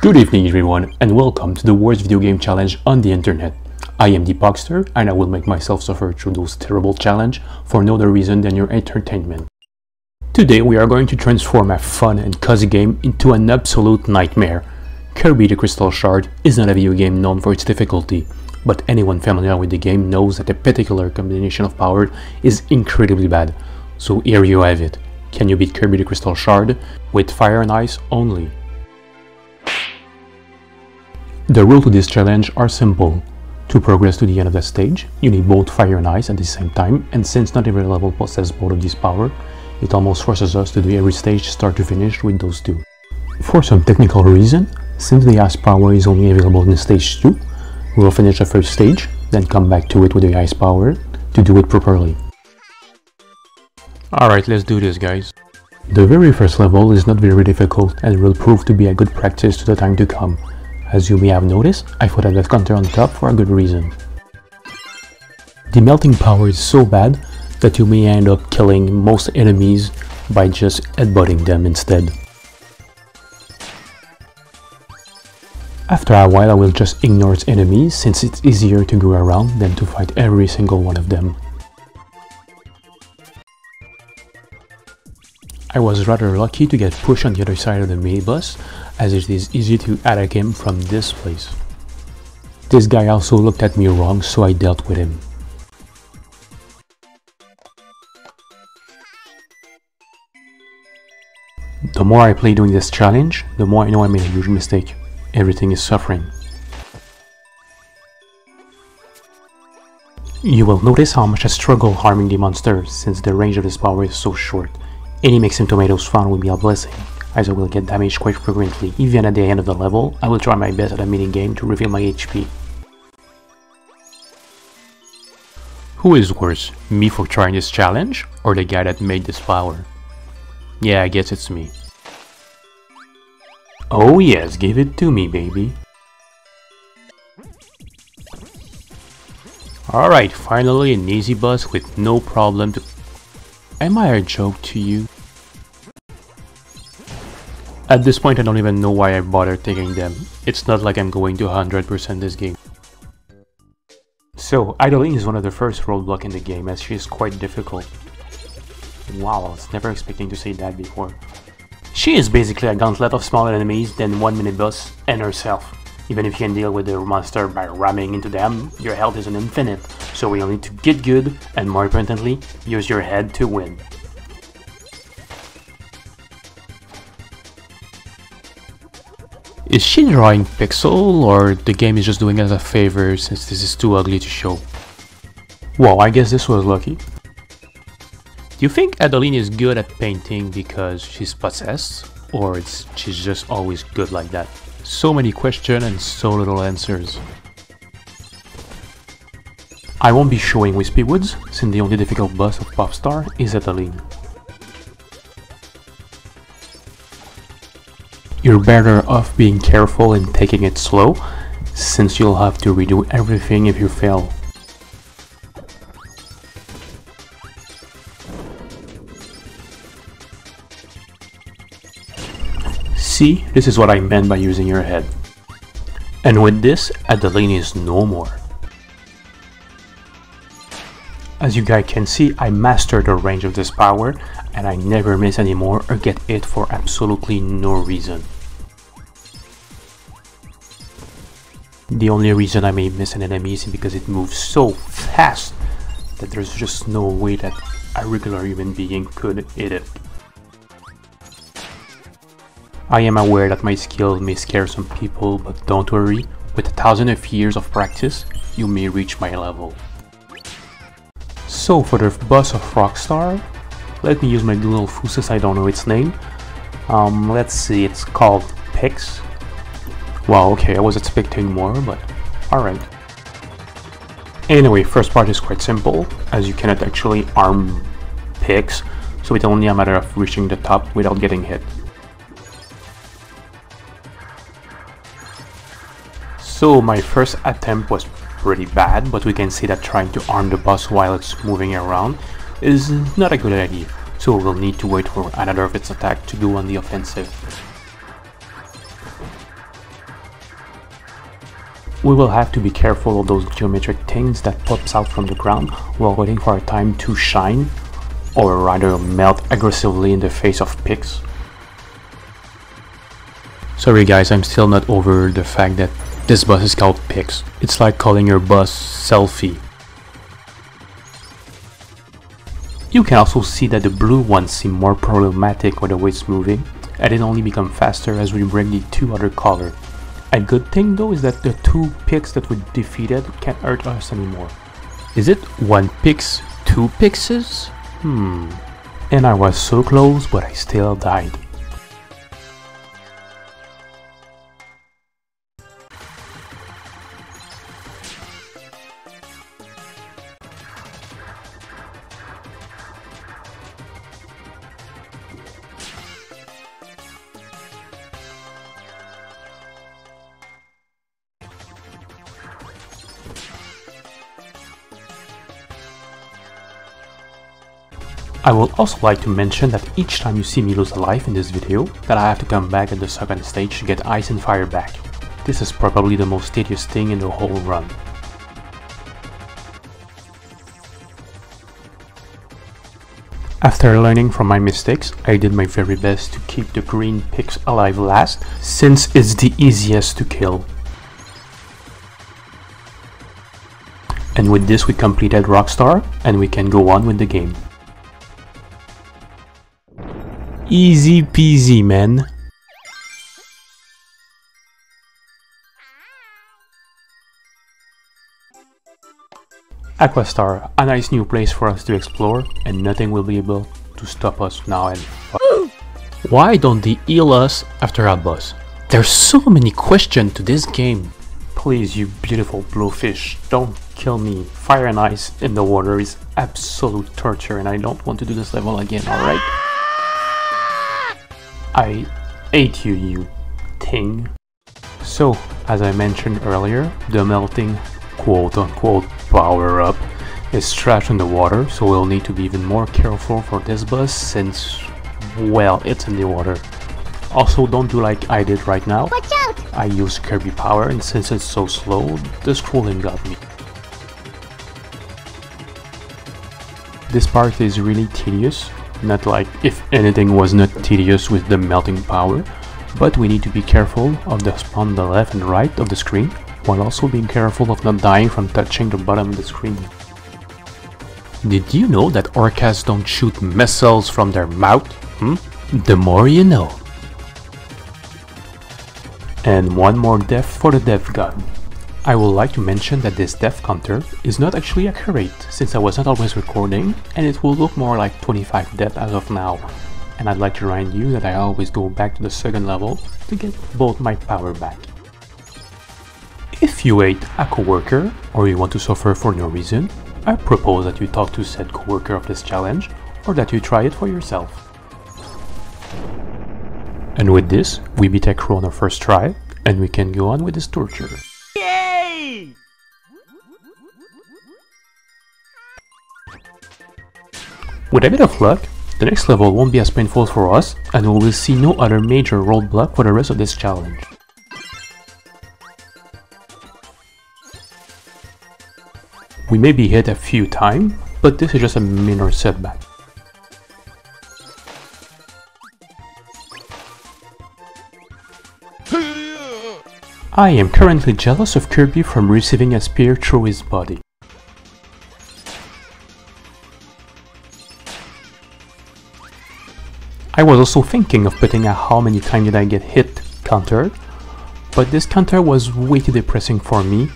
Good evening everyone and welcome to the worst video game challenge on the internet. I am the Pogster and I will make myself suffer through those terrible challenges for no other reason than your entertainment. Today we are going to transform a fun and cozy game into an absolute nightmare. Kirby the Crystal Shard is not a video game known for its difficulty, but anyone familiar with the game knows that a particular combination of power is incredibly bad. So here you have it. Can you beat Kirby the Crystal Shard with fire and ice only? The rules to this challenge are simple. To progress to the end of the stage, you need both fire and ice at the same time, and since not every level possesses both of these powers, it almost forces us to do every stage start to finish with those two. For some technical reason, since the ice power is only available in stage 2, we will finish the first stage, then come back to it with the ice power to do it properly. Alright, let's do this guys. The very first level is not very difficult and will prove to be a good practice to the time to come. As you may have noticed, I put a death counter on top for a good reason. The melting power is so bad that you may end up killing most enemies by just headbutting them instead. After a while I will just ignore its enemies since it's easier to go around than to fight every single one of them. I was rather lucky to get pushed on the other side of the mini-boss, as it is easy to attack him from this place. This guy also looked at me wrong, so I dealt with him. The more I play doing this challenge, the more I know I made a huge mistake. Everything is suffering. You will notice how much I struggle harming the monster, since the range of this power is so short. Any mixing tomatoes found will be a blessing, as I will get damaged quite frequently. Even at the end of the level, I will try my best at a mini-game to reveal my HP. Who is worse, me for trying this challenge, or the guy that made this power? Yeah, I guess it's me. Oh yes, give it to me, baby. Alright, finally an easy boss with no problem to... Am I a joke to you? At this point I don't even know why I bothered taking them. It's not like I'm going to 100% this game. So, Idling is one of the first roadblocks in the game as she is quite difficult. Wow, I was never expecting to say that before. She is basically a gauntlet of smaller enemies than one mini-boss and herself. Even if you can deal with the monster by ramming into them, your health isn't infinite, so you'll need to get good and, more importantly, use your head to win. Is she drawing pixel, or the game is just doing us a favor since this is too ugly to show? Well, I guess this was lucky. Do you think Adeline is good at painting because she's possessed, or she's just always good like that? So many questions and so little answers. I won't be showing Wispy Woods, since the only difficult boss of Popstar is Adeline. You're better off being careful and taking it slow, since you'll have to redo everything if you fail. See, this is what I meant by using your head. And with this, Adeline is no more. As you guys can see, I mastered the range of this power, and I never miss anymore or get hit for absolutely no reason. The only reason I may miss an enemy is because it moves so fast that there's just no way that a regular human being could hit it. I am aware that my skill may scare some people, but don't worry, with 1,000 of years of practice, you may reach my level. So for the boss of Rockstar, let me use my little foo since I don't know its name. Let's see, it's called Pix. Wow, okay, I was expecting more, but alright. Anyway, first part is quite simple, as you cannot actually arm Pix, so it's only a matter of reaching the top without getting hit. So my first attempt was pretty bad, but we can see that trying to arm the boss while it's moving around is not a good idea, so we'll need to wait for another of its attack to go on the offensive. we will have to be careful of those geometric things that pops out from the ground while waiting for our time to shine, or rather melt aggressively in the face of pigs. Sorry guys, I'm still not over the fact that this boss is called pigs. It's like calling your boss Selfie. You can also see that the blue ones seem more problematic with the way it's moving, and it only becomes faster as we bring the two other colors. A good thing though is that the two pigs that we defeated can't hurt us anymore. Is it one pix, two pixes? And I was so close, but I still died. I would also like to mention that each time you see me lose a life in this video, that I have to come back at the second stage to get ice and fire back. This is probably the most tedious thing in the whole run. After learning from my mistakes, I did my very best to keep the green pigs alive last, since it's the easiest to kill. And with this we completed Rockstar, and we can go on with the game. Easy peasy, man. Aquastar, a nice new place for us to explore, and nothing will be able to stop us now and Why don't they heal us after a boss? There's so many questions to this game. Please, you beautiful blowfish, don't kill me. Fire and ice in the water is absolute torture, and I don't want to do this level again, alright? I hate you, you thing. So, as I mentioned earlier, the melting quote-unquote power-up is trash in the water, so we'll need to be even more careful for this boss since, well, it's in the water. Also, don't do like I did right now. Watch out! I use Kirby power, and since it's so slow, the scrolling got me. This part is really tedious. Not like if anything was not tedious with the melting power, but we need to be careful of the spawn on the left and right of the screen, while also being careful of not dying from touching the bottom of the screen. Did you know that orcas don't shoot missiles from their mouth? The more you know. And one more death for the death god. I would like to mention that this death counter is not actually accurate, since I was not always recording, and it will look more like 25 deaths as of now. And I'd like to remind you that I always go back to the second level to get both my power back. If you hate a coworker, or you want to suffer for no reason, I propose that you talk to said coworker of this challenge, or that you try it for yourself. And with this, we beat a crow on our first try, and we can go on with this torture. Yay! With a bit of luck, the next level won't be as painful for us, and we will see no other major roadblock for the rest of this challenge. We may be hit a few times, but this is just a minor setback. I am currently jealous of Kirby from receiving a spear through his body. I was also thinking of putting a how many times did I get hit counter, but this counter was way too depressing for me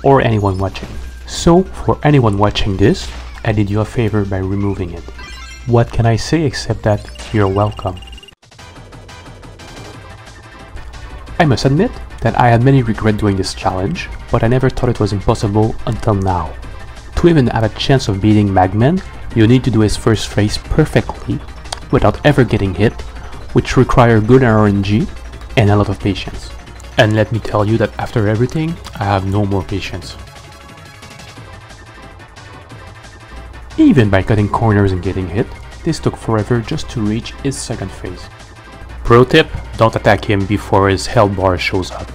or anyone watching. So for anyone watching this, I did you a favor by removing it. What can I say except that you're welcome. I must admit that I had many regrets doing this challenge, but I never thought it was impossible until now. To even have a chance of beating Magman, you need to do his first phase perfectly, without ever getting hit, which require good RNG and a lot of patience. And let me tell you that after everything, I have no more patience. Even by cutting corners and getting hit, this took forever just to reach his second phase. Pro tip, don't attack him before his health bar shows up.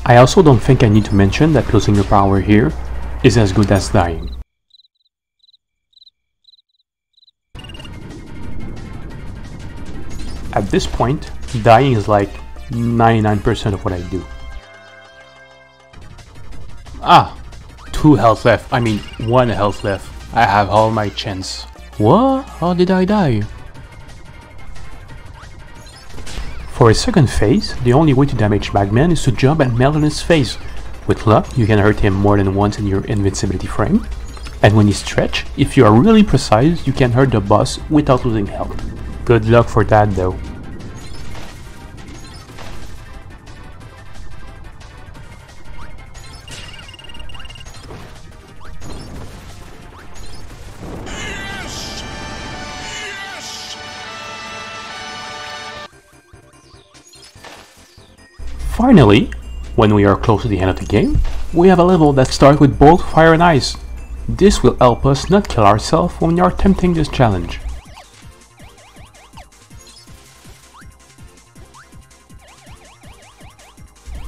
I also don't think I need to mention that losing your power here is as good as dying. At this point, dying is like 99% of what I do. Ah! 2 health left, I mean 1 health left. I have all my chance. What? How did I die? For his second phase, the only way to damage Magman is to jump and melt on his face. With luck, you can hurt him more than once in your invincibility frame. And when you stretch, if you are really precise, you can hurt the boss without losing health. Good luck for that though. Finally, when we are close to the end of the game, we have a level that starts with both fire and ice. This will help us not kill ourselves when we are attempting this challenge.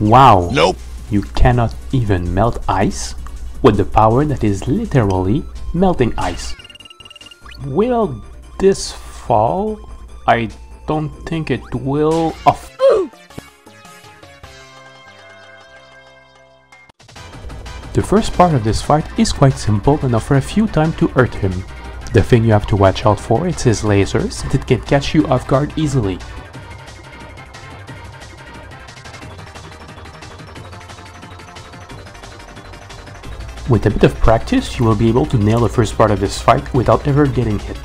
Wow! Nope! You cannot even melt ice with the power that is literally melting ice. Will this fall? I don't think it will. The first part of this fight is quite simple and offer a few times to hurt him. The thing you have to watch out for is his lasers, since it can catch you off guard easily. With a bit of practice, you will be able to nail the first part of this fight without ever getting hit.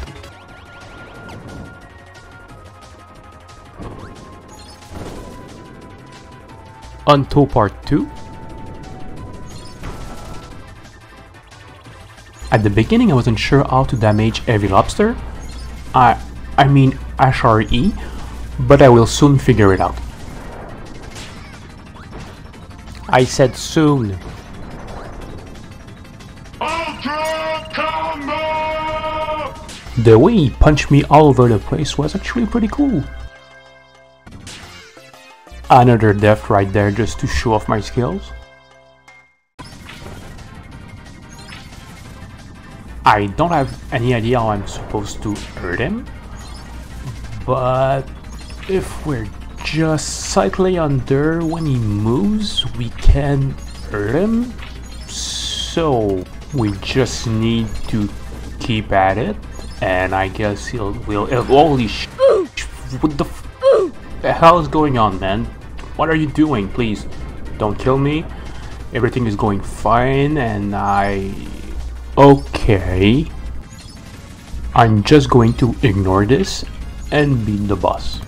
On to part 2. At the beginning I wasn't sure how to damage every lobster, I mean HRE, but I will soon figure it out. I said soon. Ultra Combo! The way he punched me all over the place was actually pretty cool. Another death right there just to show off my skills. I don't have any idea how I'm supposed to hurt him, but if we're just slightly under when he moves, we can hurt him. So we just need to keep at it, and I guess we'll holy sh! What the hell is going on, man? What are you doing? Please, don't kill me. Everything is going fine, and okay, I'm just going to ignore this and beat the boss.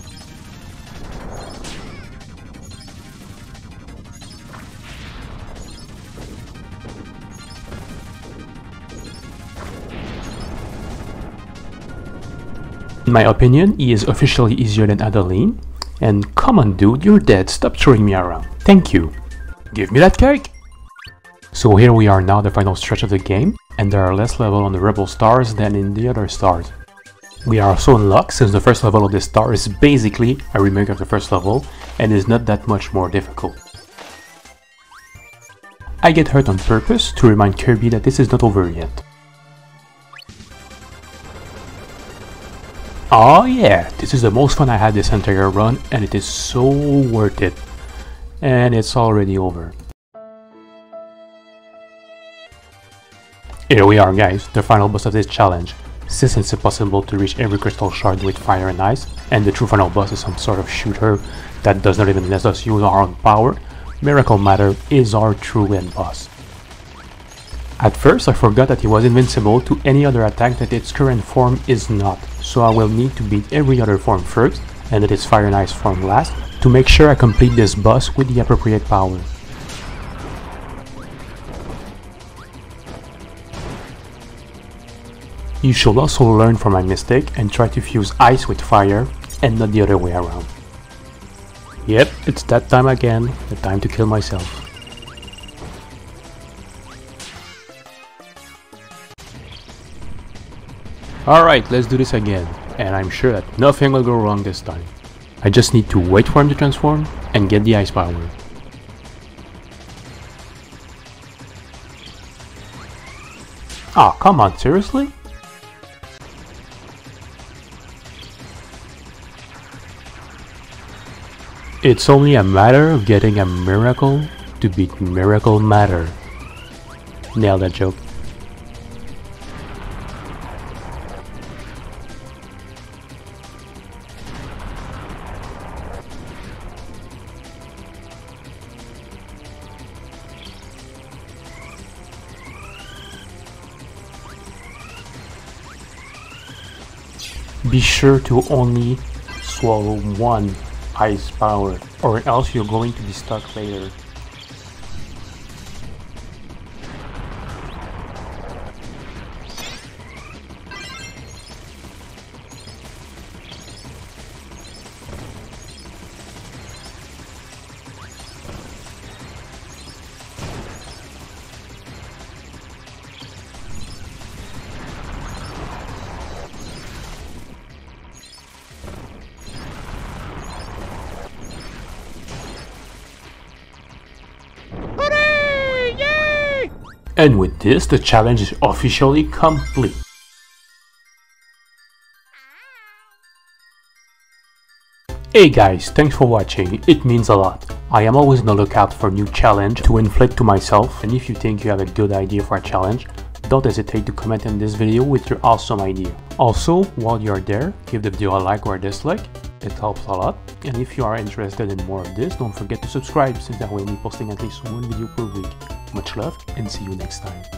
In my opinion, he is officially easier than Adeline, and come on dude, you're dead, stop throwing me around. Thank you. Give me that cake! So here we are now, the final stretch of the game, and there are less levels on the Rebel stars than in the other stars. We are also in luck since the first level of this star is basically a remake of the first level and is not that much more difficult. I get hurt on purpose to remind Kirby that this is not over yet. Oh yeah, this is the most fun I had this entire run and it is so worth it. And it's already over. Here we are guys, the final boss of this challenge. Since it's impossible to reach every crystal shard with fire and ice, and the true final boss is some sort of shooter that does not even let us use our own power, Miracle Matter is our true end boss. At first I forgot that he was invincible to any other attack that its current form is not, so I will need to beat every other form first, and that is fire and ice form last, to make sure I complete this boss with the appropriate power. You should also learn from my mistake and try to fuse ice with fire and not the other way around. Yep, it's that time again, the time to kill myself. Alright, let's do this again, and I'm sure that nothing will go wrong this time. I just need to wait for him to transform and get the ice power. Ah, come on, seriously? It's only a matter of getting a miracle to beat miracle matter. Nailed that joke. Be sure to only swallow one ice power, or else you're going to be stuck later. And with this, the challenge is officially complete. Hey guys, thanks for watching, it means a lot. I am always on the lookout for new challenge to inflict to myself, and if you think you have a good idea for a challenge, don't hesitate to comment in this video with your awesome idea. Also, while you are there, give the video a like or a dislike, it helps a lot. And if you are interested in more of this, don't forget to subscribe since I will be posting at least one video per week. Much love and see you next time.